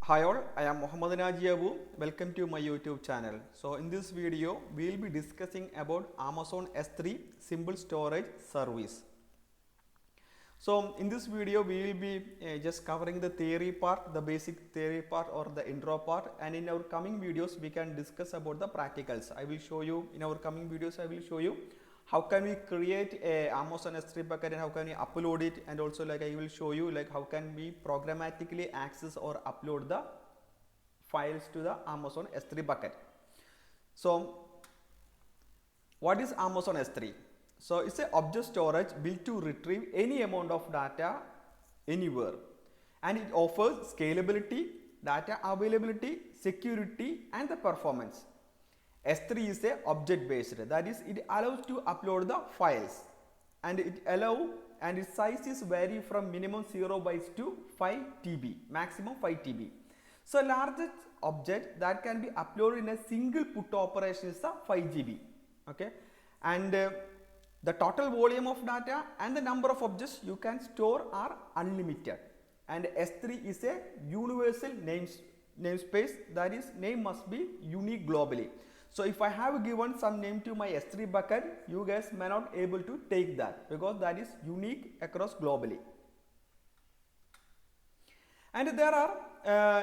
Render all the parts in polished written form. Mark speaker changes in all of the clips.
Speaker 1: Hi all, I am Muhammad Najiabu. Welcome to my YouTube channel. So in this video, we will be discussing about Amazon S3 Simple Storage Service. So in this video, we will be just covering the theory part, the basic theory part or the intro part, and in our coming videos, we can discuss about the practicals. I will show you in our coming videos, I will show you how can we create a Amazon S3 bucket and how can we upload it, and also like I will show you like how can we programmatically access or upload the files to the Amazon S3 bucket. So what is Amazon S3? So it's an object storage built to retrieve any amount of data anywhere, and it offers scalability, data availability, security and the performance. S3 is a object based, that is it allows to upload the files, and its size is vary from minimum 0 bytes to 5 TB, maximum 5 TB. So largest object that can be uploaded in a single put operation is the 5 GB. Okay, and the total volume of data and the number of objects you can store are unlimited, and S3 is a universal namespace, that is name must be unique globally. So if I have given some name to my S3 bucket, you guys may not able to take that because that is unique across globally. And there are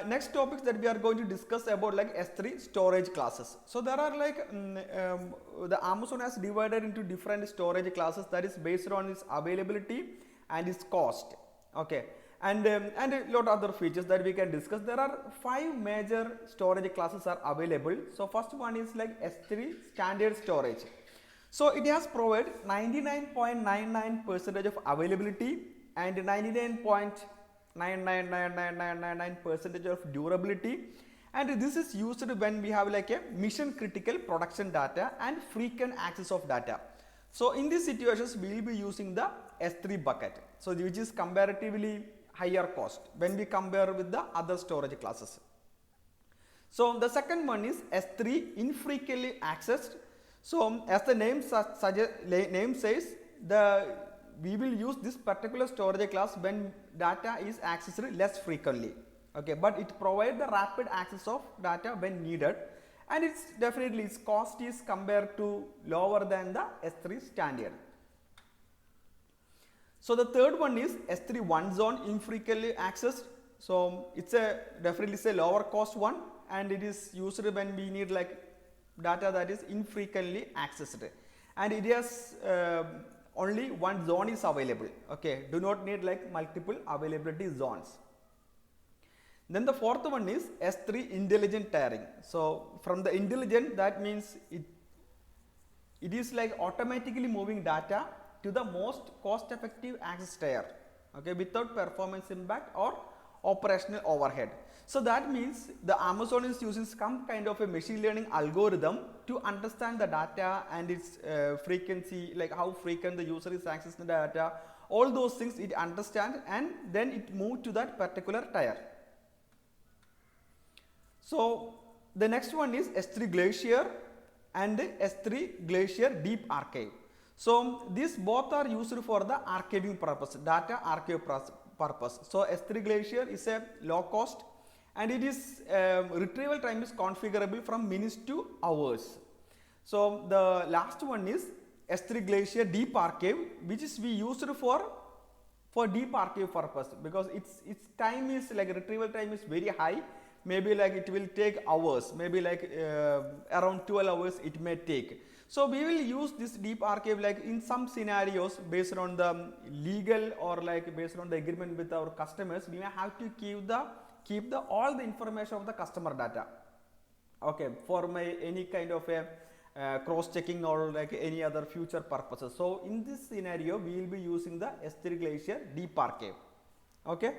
Speaker 1: next topics that we are going to discuss about like S3 storage classes. So there are like the Amazon has divided into different storage classes, that is based on its availability and its cost. Okay, and a lot of other features that we can discuss. There are 5 major storage classes are available. So first one is like S3 standard storage. So it has provided 99.99% of availability and 99.999999% of durability, and this is used when we have like a mission critical production data and frequent access of data. So in these situations we will be using the S3 bucket, so which is comparatively higher cost when we compare with the other storage classes. So the second one is S3 infrequently accessed. So as the name says, we will use this particular storage class when data is accessed less frequently. Okay, but it provides the rapid access of data when needed, and it's definitely its cost is compared to lower than the S3 standard. So the third one is S3 one zone infrequently accessed. So it's definitely a lower cost one, and it is used when we need like data that is infrequently accessed, and it has only one zone is available. Okay, do not need like multiple availability zones. Then the fourth one is S3 intelligent tiering. So from the intelligent, that means it is like automatically moving data to the most cost effective access tier, okay, without performance impact or operational overhead. So that means the Amazon is using some kind of a machine learning algorithm to understand the data and its frequency, like how frequent the user is accessing the data, all those things it understands, and then it moves to that particular tier. So the next one is S3 Glacier and S3 Glacier Deep Archive. So these both are used for the archiving purpose, data archive purpose. So S3 Glacier is a low cost, and it is retrieval time is configurable from minutes to hours. So the last one is S3 Glacier Deep Archive, which is we used for deep archive purpose, because its time is like retrieval time is very high. Maybe like it will take hours, maybe like around 12 hours it may take. So we will use this deep archive like in some scenarios based on the legal or like based on the agreement with our customers, we may have to keep all the information of the customer data. Okay, for any kind of a cross checking or like any other future purposes. So in this scenario we will be using the S3 Glacier Deep Archive. Okay.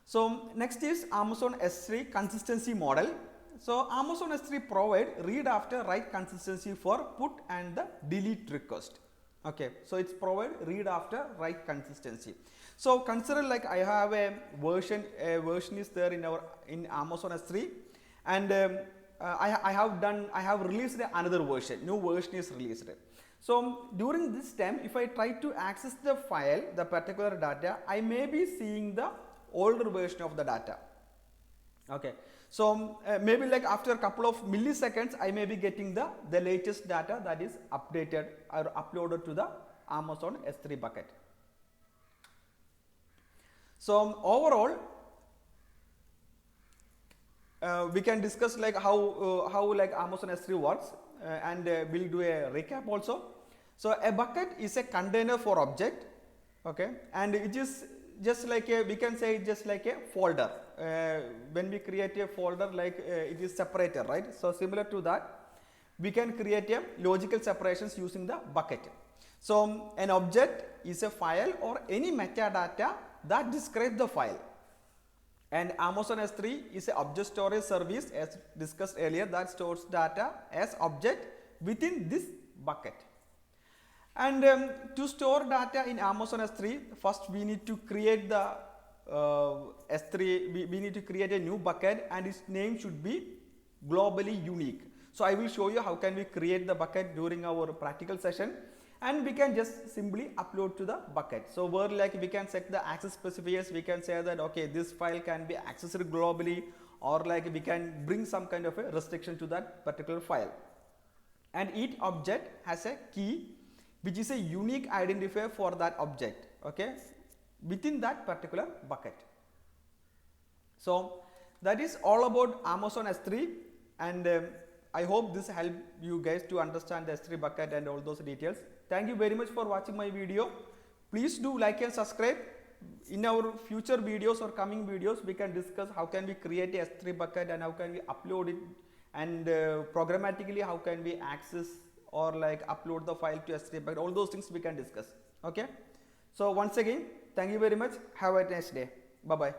Speaker 1: So next is Amazon S3 consistency model. So Amazon S3 provide read after write consistency for put and the delete request. Okay, so it's provide read after write consistency. So consider like I have a version is there in Amazon S3, and I have released another version, new version is released. So during this time, if I try to access the file, the particular data, I may be seeing the older version of the data. Okay, so maybe like after a couple of milliseconds I may be getting the latest data that is updated or uploaded to the Amazon S3 bucket. So overall we can discuss like how like Amazon S3 works, and we'll do a recap also. So a bucket is a container for object, okay, and it is just like a, we can say just like a folder. When we create a folder, like it is separator, right? So similar to that, we can create a logical separations using the bucket. So an object is a file or any metadata that describes the file. And Amazon S3 is an object storage service, as discussed earlier, that stores data as object within this bucket. And to store data in Amazon S3, first we need to create the S3, we need to create a new bucket, and its name should be globally unique. So I will show you how can we create the bucket during our practical session, and we can just simply upload to the bucket. So where like we can set the access specifiers, we can say that okay, this file can be accessed globally, or like we can bring some kind of a restriction to that particular file. And each object has a key which is a unique identifier for that object, okay, within that particular bucket. So that is all about Amazon S3, and I hope this helped you guys to understand the S3 bucket and all those details. Thank you very much for watching my video. Please do like and subscribe. In our future videos or coming videos, we can discuss how can we create a S3 bucket and how can we upload it, and programmatically how can we access or like upload the file to S3 bucket. All those things we can discuss. Okay. So once again, thank you very much. Have a nice day. Bye bye.